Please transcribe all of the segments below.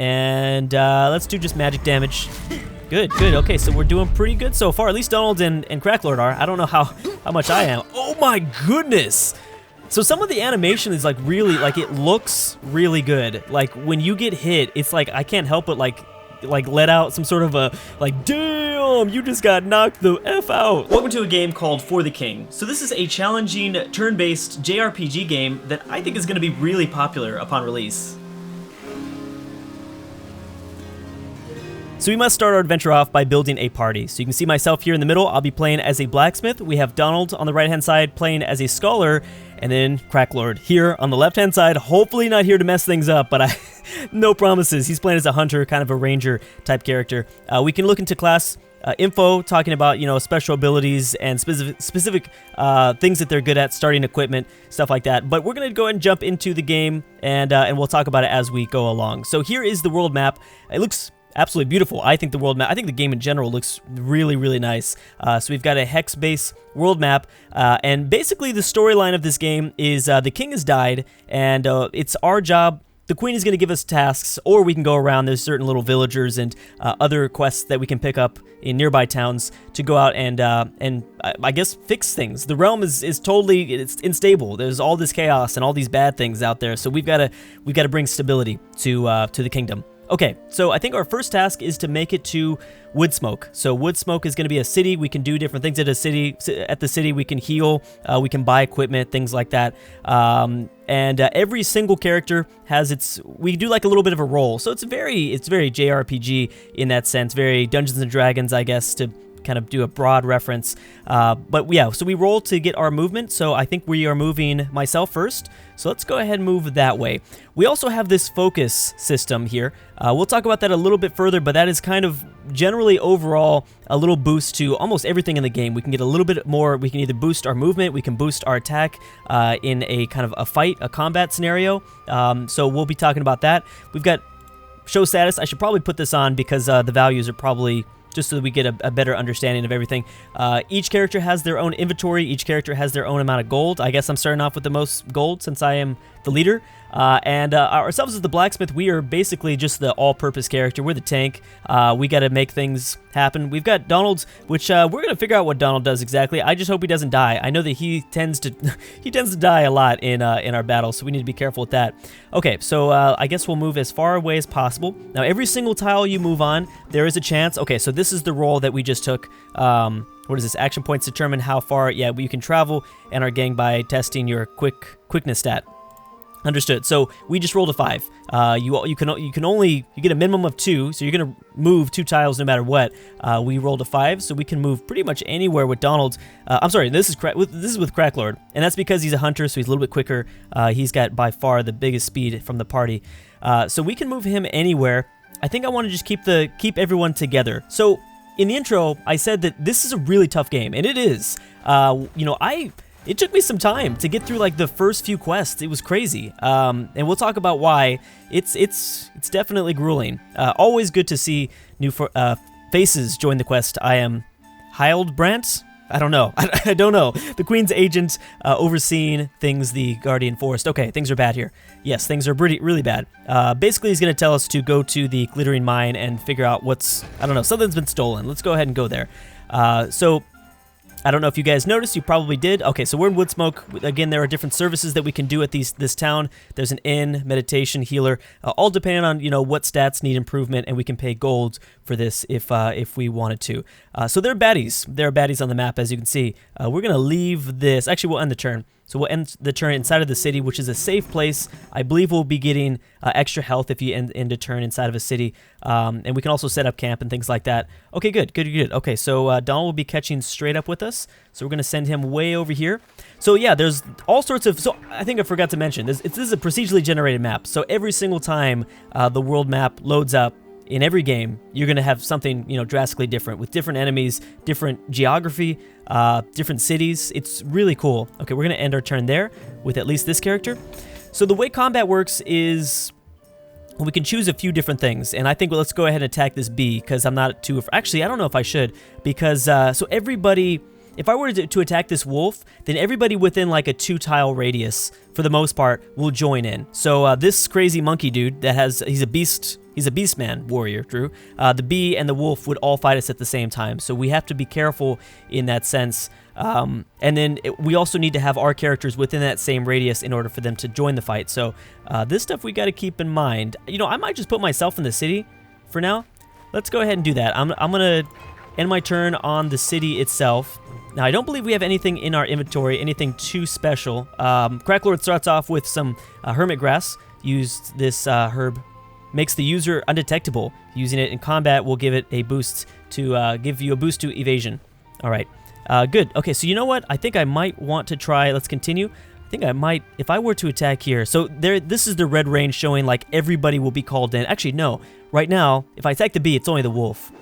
And let's do just magic damage. Good, good. Okay, so we're doing pretty good so far. At least Donald and Cracklord are. I don't know how much I am. Oh my goodness! So some of the animation is like really, like it looks really good. Like when you get hit, it's like I can't help but like let out some sort of a like, damn, you just got knocked the F out. Welcome to a game called For the King. So this is a challenging turn-based JRPG game that I think is going to be really popular upon release. So we must start our adventure off by building a party. So you can see myself here in the middle. I'll be playing as a blacksmith. We have Donald on the right-hand side playing as a scholar, and then Cracklord here on the left-hand side. Hopefully not here to mess things up, but no promises. He's playing as a hunter, kind of a ranger type character. We can look into class info, talking about, you know, special abilities and specific things that they're good at, starting equipment, stuff like that. But we're gonna go ahead and jump into the game, and we'll talk about it as we go along. So here is the world map. It looks absolutely beautiful. I think the world map, I think the game in general looks really, really nice. So we've got a hex-based world map, and basically the storyline of this game is the king has died, and it's our job. The queen is going to give us tasks, or we can go around. There's certain little villagers and other quests that we can pick up in nearby towns to go out and I guess fix things. The realm is totally, it's unstable. There's all this chaos and all these bad things out there. So we've got to bring stability to the kingdom. Okay, so I think our first task is to make it to Woodsmoke. So Woodsmoke is going to be a city. We can do different things at a city. At the city, we can heal, we can buy equipment, things like that. And every single character has its. We do like a little bit of a role. So it's very JRPG in that sense. Very Dungeons and Dragons, I guess, to kind of do a broad reference. But yeah, so we roll to get our movement. So I think we are moving myself first. So let's go ahead and move that way. We also have this focus system here. We'll talk about that a little bit further, but that is kind of generally overall a little boost to almost everything in the game. We can get a little bit more. We can either boost our movement, we can boost our attack in a kind of a fight, a combat scenario. So we'll be talking about that. We've got show status. I should probably put this on because the values are probably just so that we get a better understanding of everything. Each character has their own inventory. Each character has their own amount of gold. I guess I'm starting off with the most gold since I am the leader. And ourselves as the blacksmith, we are basically just the all-purpose character. We're the tank. We got to make things happen. We've got Donald's, which we're gonna figure out what Donald does exactly. I just hope he doesn't die. I know that he tends to die a lot in our battles, so we need to be careful with that. Okay, so I guess we'll move as far away as possible. Now, every single tile you move on, there is a chance. Okay, so this is the roll that we just took. What is this? Action points determine how far, yeah, you can travel and our gang by testing your quickness stat. Understood. So we just rolled a 5. You get a minimum of 2, so you're gonna move 2 tiles no matter what. We rolled a 5, so we can move pretty much anywhere with Donald. I'm sorry, this is with Cracklord, and that's because he's a hunter, so he's a little bit quicker. He's got by far the biggest speed from the party, so we can move him anywhere. I think I want to just keep everyone together. So in the intro, I said that this is a really tough game, and it is. You know, it took me some time to get through like the first few quests. It was crazy, and we'll talk about why. It's definitely grueling. Always good to see new faces join the quest. I am Hildebrandt. I don't know. I don't know. The Queen's agent overseeing things the Guardian Forest. Okay, things are bad here. Yes, things are really bad. Basically, he's going to tell us to go to the glittering mine and figure out what's, I don't know, something's been stolen. Let's go ahead and go there. So I don't know if you guys noticed, you probably did. Okay, so we're in Woodsmoke. Again, there are different services that we can do at this town. There's an inn, meditation, healer, all depending on, you know, what stats need improvement, and we can pay gold for this if we wanted to. So there are baddies. There are baddies on the map, as you can see. We're going to leave this. Actually, we'll end the turn. So we'll end the turn inside of the city, which is a safe place. I believe we'll be getting extra health if you end a turn inside of a city. And we can also set up camp and things like that. Okay, good. Okay, so Donald will be catching straight up with us. So we're going to send him way over here. So yeah, there's all sorts of... So I think I forgot to mention, this is a procedurally generated map. So every single time the world map loads up, in every game, you're going to have something, you know, drastically different with different enemies, different geography, different cities. It's really cool. Okay, we're going to end our turn there with at least this character. So the way combat works is we can choose a few different things, and I think let's go ahead and attack this bee because I'm not too... Actually, I don't know if I should because so everybody... if I were to attack this wolf, then everybody within like a 2-tile radius, for the most part, will join in. So this crazy monkey dude that he's a beastman warrior, Drew. The bee and the wolf would all fight us at the same time, so we have to be careful in that sense. And then we also need to have our characters within that same radius in order for them to join the fight. So this stuff we got to keep in mind. You know, I might just put myself in the city for now. Let's go ahead and do that. I'm gonna end my turn on the city itself. Now, I don't believe we have anything in our inventory, anything too special. Cracklord starts off with some hermit grass. Use this herb. Makes the user undetectable. Using it in combat will give it a boost to give you a boost to evasion. All right, good. Okay, so you know what? I think I might want to try. Let's continue. I think I might, if I were to attack here. So this is the red range showing like everybody will be called in. Actually, no. Right now, if I attack the bee, it's only the wolf.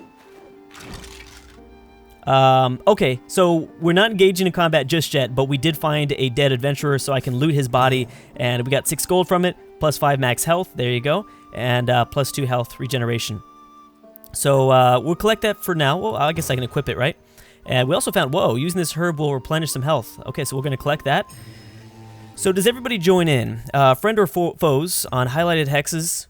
Okay, so we're not engaging in combat just yet, but we did find a dead adventurer, so I can loot his body, and we got 6 gold from it, plus 5 max health, there you go, and plus 2 health regeneration. So we'll collect that for now. Well, I guess I can equip it, right? And we also found, whoa, using this herb will replenish some health. Okay, so we're going to collect that. So does everybody join in? Friend or foes on highlighted hexes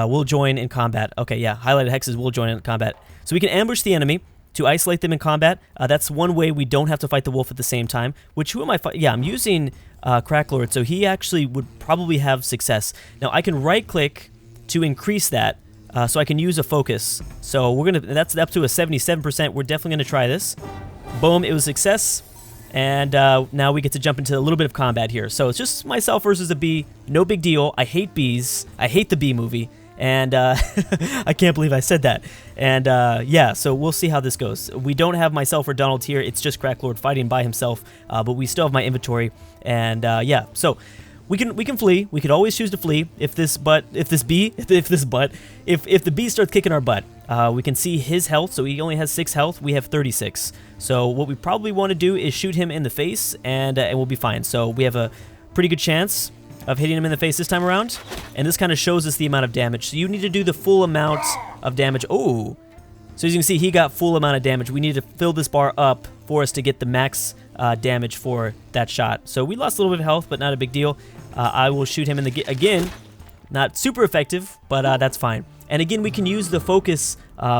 will join in combat. Okay, yeah, highlighted hexes will join in combat. So we can ambush the enemy to isolate them in combat. That's one way we don't have to fight the wolf at the same time. Which, who am I fighting? Yeah, I'm using Cracklord, so he actually would probably have success. Now, I can right-click to increase that, so I can use a focus. So we're gonna, that's up to a 77%. We're definitely gonna try this. Boom, it was a success. And now we get to jump into a little bit of combat here. So it's just myself versus a bee. No big deal. I hate bees. I hate the bee movie. And I can't believe I said that. And yeah, so we'll see how this goes. We don't have myself or Donald here. It's just Cracklord fighting by himself. But we still have my inventory. And yeah, so we can flee. We could always choose to flee if the bee starts kicking our butt. We can see his health, so he only has 6 health. We have 36. So what we probably want to do is shoot him in the face, and we'll be fine. So we have a pretty good chance of hitting him in the face this time around, and this kind of shows us the amount of damage. So you need to do the full amount of damage. Oh, so as you can see, he got full amount of damage. We need to fill this bar up for us to get the max damage for that shot. So we lost a little bit of health, but not a big deal. I will shoot him in the again. Not super effective, but that's fine. And again, we can use the focus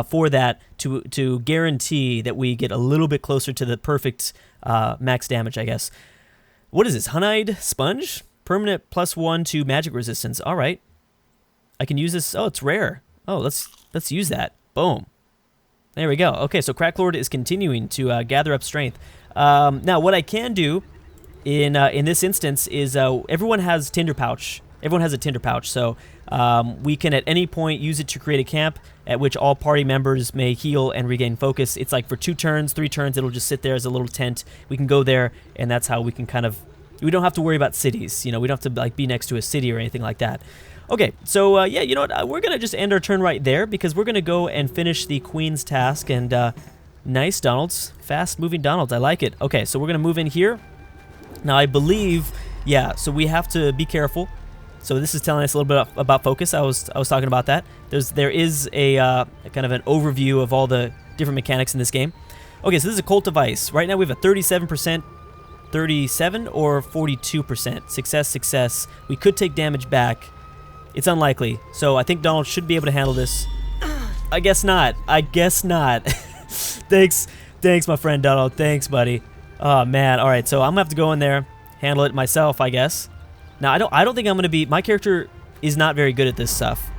for that to guarantee that we get a little bit closer to the perfect max damage, I guess. What is this? Hunide Sponge? Permanent +1 to magic resistance. All right. I can use this. Oh, it's rare. Oh, let's use that. Boom. There we go. Okay, so Cracklord is continuing to gather up strength. Now, what I can do in this instance is everyone has Tinder Pouch. Everyone has a Tinder Pouch, so we can at any point use it to create a camp at which all party members may heal and regain focus. It's like for 2 turns, 3 turns, it'll just sit there as a little tent. We can go there, and that's how we can kind of, we don't have to worry about cities. You know, we don't have to like be next to a city or anything like that. Okay, so yeah, you know what? We're gonna just end our turn right there because we're gonna go and finish the Queen's task. And nice, Donalds, fast-moving Donalds. I like it. Okay, so we're gonna move in here. Now I believe, yeah. So we have to be careful. So this is telling us a little bit about focus. I was talking about that. There is a kind of an overview of all the different mechanics in this game. Okay, so this is a Cult device. Right now we have a 37%, 37 or 42% success. We could take damage back. It's unlikely. So I think Donald should be able to handle this. I guess not. I guess not. Thanks, my friend Donald. Thanks, buddy. Oh man. All right. So I'm gonna have to go in there, handle it myself, I guess. Now I don't think I'm gonna be. My character is not very good at this stuff.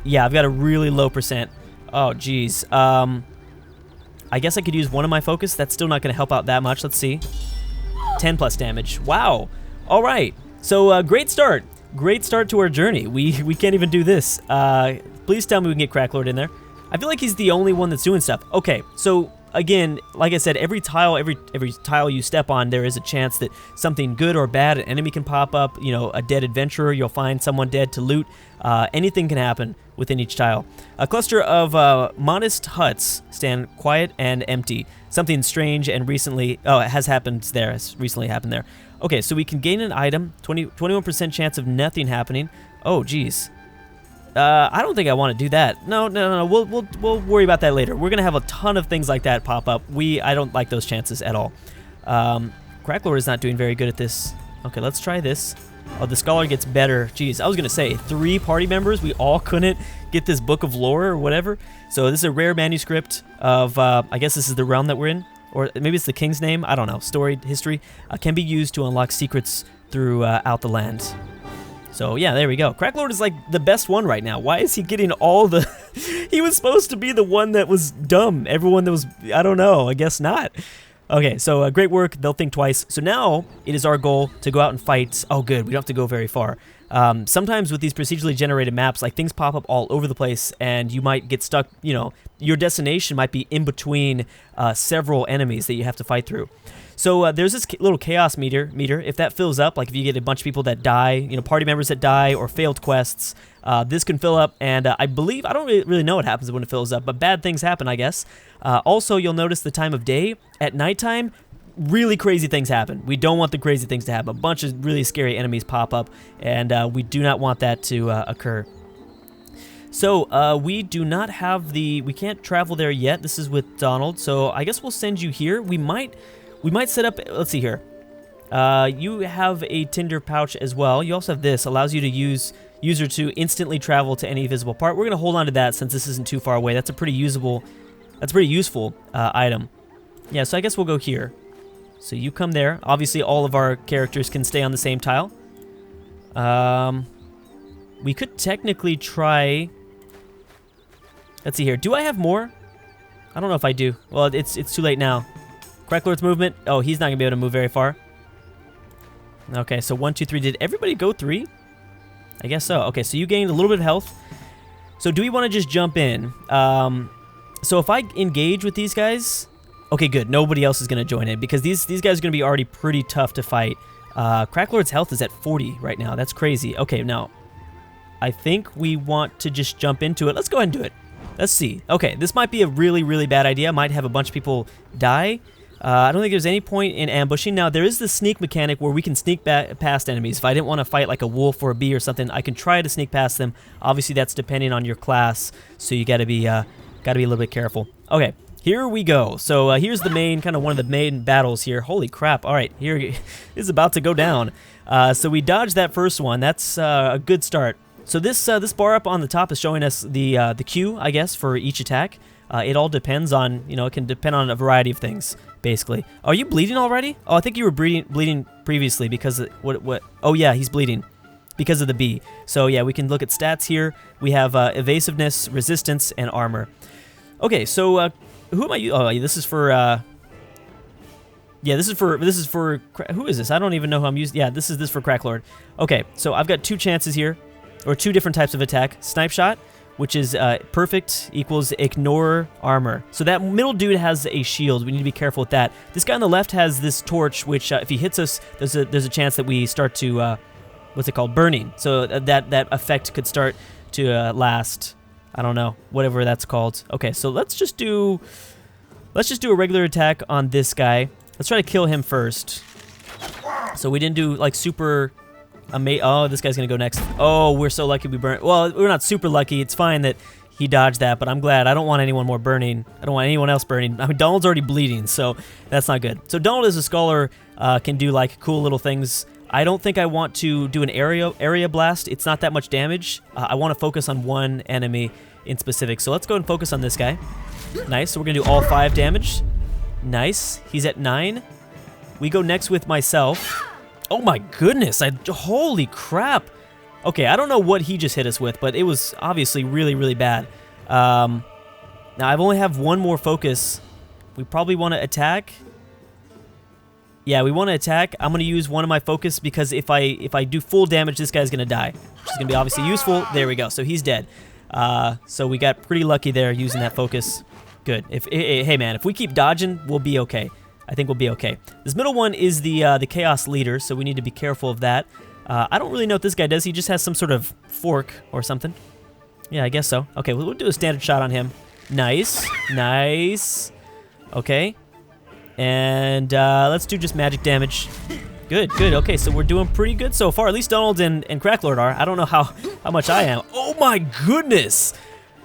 Yeah, I've got a really low percent. Oh geez. I guess I could use one of my focus. That's still not gonna help out that much. Let's see. 10 plus damage. Wow. All right. So great start. Great start to our journey. We can't even do this. Please tell me we can get Cracklord in there. I feel like he's the only one that's doing stuff. Okay, so again, like I said, every tile you step on, there is a chance that something good or bad, an enemy can pop up. You know, a dead adventurer, you'll find someone dead to loot. Anything can happen within each tile. A cluster of modest huts stand quiet and empty. Something strange and recently, oh, it has happened there. It's recently happened there. Okay, so we can gain an item. 21% chance of nothing happening. Oh, geez. I don't think I want to do that. No. We'll worry about that later. We're gonna have a ton of things like that pop up. I don't like those chances at all. Cracklord is not doing very good at this. Okay, let's try this. Oh, the scholar gets better. Jeez, I was gonna say 3 party members. We all couldn't get this book of lore or whatever. So this is a rare manuscript of. I guess this is the realm that we're in, or maybe it's the king's name. I don't know. Story history can be used to unlock secrets throughout the land. So yeah, there we go. Cracklord is like the best one right now. Why is he getting all the... He was supposed to be the one that was dumb. Everyone that was... I don't know. I guess not. Okay, so great work. They'll think twice. So now it is our goal to go out and fight. Oh, good. We don't have to go very far. Sometimes with these procedurally generated maps, like things pop up all over the place and you might get stuck, you know, your destination might be in between several enemies that you have to fight through. So there's this little chaos meter. If that fills up, like if you get a bunch of people that die, you know, party members that die or failed quests, this can fill up. And I believe, I don't really know what happens when it fills up, but bad things happen, I guess. Also, you'll notice the time of day. At nighttime, really crazy things happen. We don't want the crazy things to happen. A bunch of really scary enemies pop up, and we do not want that to occur. So we do not have we can't travel there yet. This is with Donald, so I guess we'll send you here. We might set up, let's see here. You have a tinder pouch as well. You also have this, allows you to use user to instantly travel to any visible part. We're gonna hold on to that since this isn't too far away. That's a pretty useful item. Yeah, so I guess we'll go here. So you come there. Obviously, all of our characters can stay on the same tile. We could technically try... Let's see here. Do I have more? I don't know if I do. Well, it's too late now. Cracklord's movement. Oh, he's not going to be able to move very far. Okay, so 1, 2, 3. Did everybody go 3? I guess so. Okay, so you gained a little bit of health. So do we want to just jump in? So if I engage with these guys... Okay, good. Nobody else is going to join in because these guys are going to be already pretty tough to fight. Cracklord's health is at 40 right now. That's crazy. Okay, now, I think we want to just jump into it. Let's go ahead and do it. Let's see. Okay, this might be a really, really bad idea. Might have a bunch of people die. I don't think there's any point in ambushing. Now, there is the sneak mechanic where we can sneak past enemies. If I didn't want to fight like a wolf or a bee or something, I can try to sneak past them. Obviously, that's depending on your class, so you got to be a little bit careful. Okay. Here we go. So here's the main, kind of one of the main battles here. Holy crap. All right, here this is about to go down. So we dodged that first one. That's a good start. So this bar up on the top is showing us the queue, I guess, for each attack. It all depends on, you know, it can depend on a variety of things, basically. Are you bleeding already? Oh, I think you were bleeding previously because of what? Oh, yeah, he's bleeding because of the bee. So yeah, we can look at stats here. We have evasiveness, resistance, and armor. Okay, so... who am I? Oh, this is for. Yeah, this is for. Who is this? I don't even know who I'm using. Yeah, this is for Cracklord. Okay, so I've got 2 chances here, or 2 different types of attack. Snipe shot, which is perfect, equals ignore armor. So that middle dude has a shield. We need to be careful with that. This guy on the left has this torch, which if he hits us, there's a chance that we start to what's it called, burning. So that effect could start to last. I don't know, whatever that's called. Okay, so let's just do a regular attack on this guy. Let's try to kill him first. So we didn't do like super amazing. Oh, this guy's gonna go next. Oh, we're so lucky we burned. Well, we're not super lucky. It's fine that he dodged that, but I'm glad. I don't want anyone more burning. I don't want anyone else burning. I mean, Donald's already bleeding, so that's not good. So Donald as a scholar can do like cool little things. I don't think I want to do an area blast. It's not that much damage. I want to focus on one enemy in specific. So let's go and focus on this guy. Nice. So we're going to do all 5 damage. Nice. He's at 9. We go next with myself. Oh my goodness. Holy crap. Okay, I don't know what he just hit us with, but it was obviously really, really bad. Now, I've only have 1 more focus. We probably want to attack. Yeah, we want to attack. I'm going to use 1 of my focus because if I do full damage, this guy's going to die, which is going to be obviously useful. There we go. So he's dead. So we got pretty lucky there using that focus. Good. Hey man, if we keep dodging, we'll be okay. I think we'll be okay. This middle one is the chaos leader, so we need to be careful of that. I don't really know what this guy does. He just has some sort of fork or something. Yeah, I guess so. Okay, we'll do a standard shot on him. Nice. Nice. Okay. And let's do just magic damage. Good, good. Okay, so we're doing pretty good so far. At least Donald and Cracklord are. I don't know how much I am. Oh my goodness!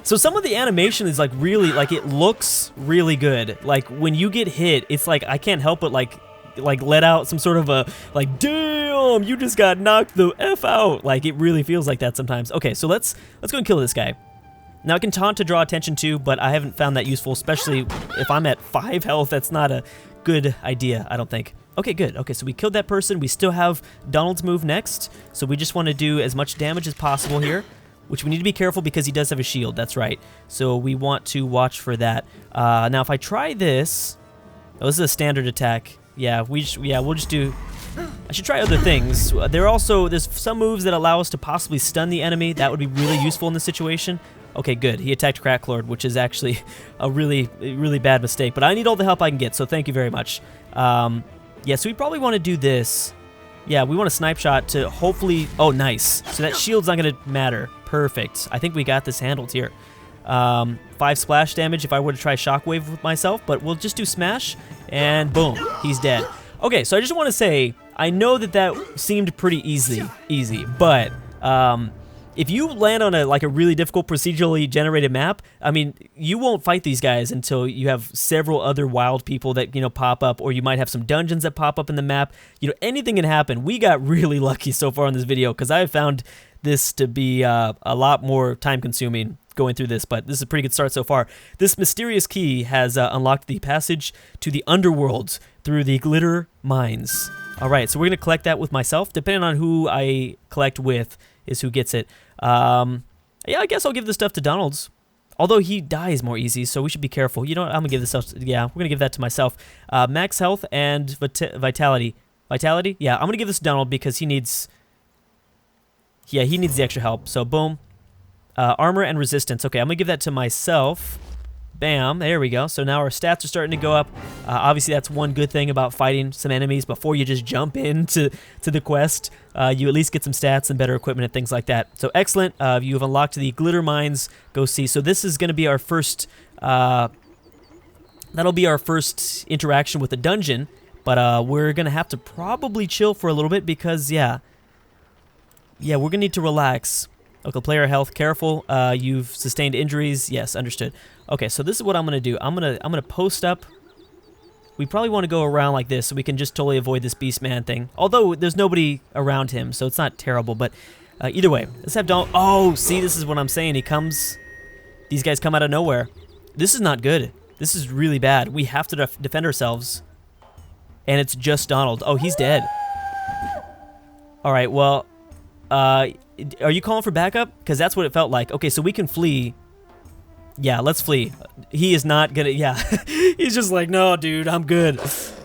So some of the animation is like really, like it looks really good. Like when you get hit, it's like I can't help but like let out some sort of a like, damn, you just got knocked the F out. Like it really feels like that sometimes. Okay, so let's go and kill this guy. Now I can taunt to draw attention too, but I haven't found that useful, especially if I'm at 5 health. That's not a good idea, I don't think. Okay, good. Okay, so we killed that person. We still have Donald's move next, so we just want to do as much damage as possible here, which we need to be careful because he does have a shield. That's right. So we want to watch for that. Now if I try this, oh, this is a standard attack. Yeah, we'll just do. I should try other things. There's some moves that allow us to possibly stun the enemy. That would be really useful in this situation. Okay, good. He attacked Cracklord, which is actually a really, really bad mistake. But I need all the help I can get, so thank you very much. Yeah, so we probably want to do this. Yeah, we want a snipe shot to hopefully... Oh, nice. So that shield's not going to matter. Perfect. I think we got this handled here. 5 splash damage if I were to try Shockwave with myself, but we'll just do Smash, and boom, he's dead. Okay, so I just want to say, I know that seemed pretty easy, but... if you land on a really difficult procedurally generated map, I mean, you won't fight these guys until you have several other wild people that, pop up, or you might have some dungeons that pop up in the map. Anything can happen. We got really lucky so far in this video because I have found this to be a lot more time-consuming going through this, but this is a pretty good start so far. This mysterious key has unlocked the passage to the underworld through the glitter mines. All right, so we're going to collect that with myself. Depending on who I collect with is who gets it. Yeah, I guess I'll give the stuff to Donald's. Although he dies more easy, so we should be careful. You know what? I'm going to give this stuff yeah, we're going to give that to myself. Max health and vitality. Vitality? Yeah, I'm going to give this to Donald because he needs... Yeah, he needs the extra help. So, boom. Armor and resistance. Okay, I'm going to give that to myself. Bam, there we go. So now our stats are starting to go up. Obviously, that's one good thing about fighting some enemies before you just jump into the quest. You at least get some stats and better equipment and things like that. So excellent. You have unlocked the glitter mines. Go see. So this is going to be our first... that'll be our first interaction with the dungeon. But we're going to have to probably chill for a little bit because, yeah, we're going to need to relax. Okay, player health, careful. You've sustained injuries. Yes, understood. Okay, so this is what I'm gonna do. I'm gonna post up. We probably want to go around like this so we can just totally avoid this beast man thing. Although there's nobody around him, so it's not terrible. But either way, let's have Donald. Oh, see, this is what I'm saying. He comes. These guys come out of nowhere. This is not good. This is really bad. We have to defend ourselves. And it's just Donald. Oh, he's dead. All right. Well. Are you calling for backup? Because that's what it felt like. Okay, so we can flee. Yeah, let's flee. He is not gonna... Yeah, he's just like, no, dude, I'm good.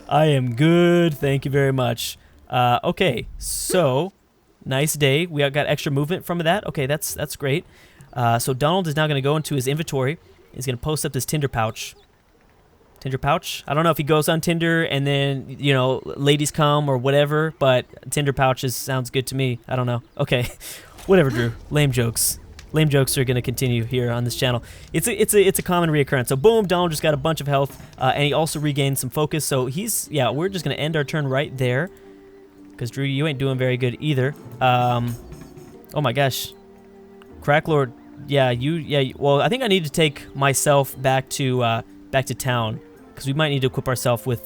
I am good. Thank you very much. Okay, so nice day. We got extra movement from that. Okay, that's great. So Donald is now going to go into his inventory. He's going to post up this Tinder pouch. Tinder pouch? I don't know if he goes on Tinder and then, ladies come or whatever, but Tinder pouches sounds good to me. I don't know. Okay. Whatever, Drew. Lame jokes. Lame jokes are going to continue here on this channel. It's a common reoccurrence. So boom, Donald just got a bunch of health, and he also regained some focus. So we're just going to end our turn right there. Because, Drew, you ain't doing very good either. Oh my gosh. Cracklord, well, I think I need to take myself back to town. Because we might need to equip ourselves with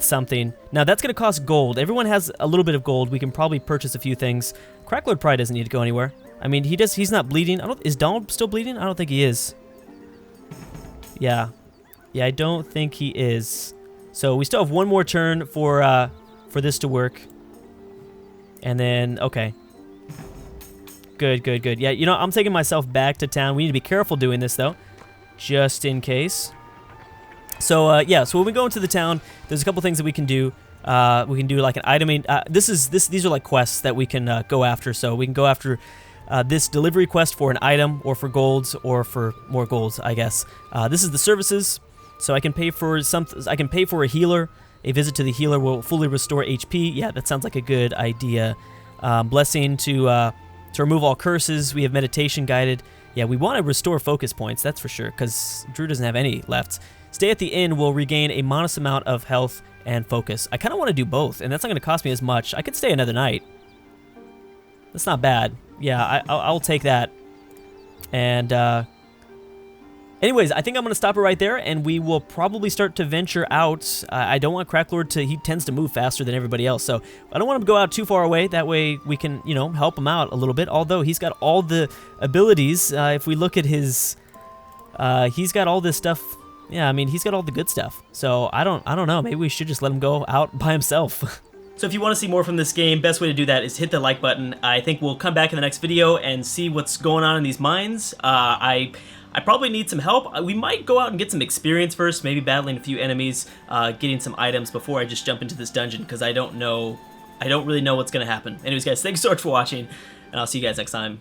something. Now, that's going to cost gold. Everyone has a little bit of gold. We can probably purchase a few things. Cracklord probably doesn't need to go anywhere. I mean, he's not bleeding. Is Donald still bleeding? I don't think he is. Yeah. Yeah, I don't think he is. So we still have one more turn for this to work. And then, okay. Good. Yeah, I'm taking myself back to town. We need to be careful doing this, though. Just in case. So, so when we go into the town, there's a couple things that we can do. We can do like an item. These are like quests that we can go after. So we can go after this delivery quest for an item, or for golds, or for more golds, I guess. This is the services. So I can pay for I can pay for a healer. A visit to the healer will fully restore HP. Yeah, that sounds like a good idea. Blessing to remove all curses. We have meditation guided. Yeah, we want to restore focus points, that's for sure, because Drew doesn't have any left. Stay at the inn will regain a modest amount of health and focus. I kind of want to do both, and that's not going to cost me as much. I could stay another night. That's not bad. yeah, I'll take that. And anyways, I think I'm going to stop it right there, and we will probably start to venture out. I don't want Cracklord to, he tends to move faster than everybody else, so I don't want him to go out too far away. That way we can, you know, help him out a little bit, although he's got all the abilities. If we look at his, he's got all this stuff. Yeah, I mean, he's got all the good stuff. So I don't know. Maybe we should just let him go out by himself. So if you want to see more from this game, best way to do that is hit the like button. I think we'll come back in the next video and see what's going on in these mines. I probably need some help. We might go out and get some experience first, maybe battling a few enemies, getting some items before I just jump into this dungeon, because I don't really know what's going to happen. Anyways, guys, thanks so much for watching, and I'll see you guys next time.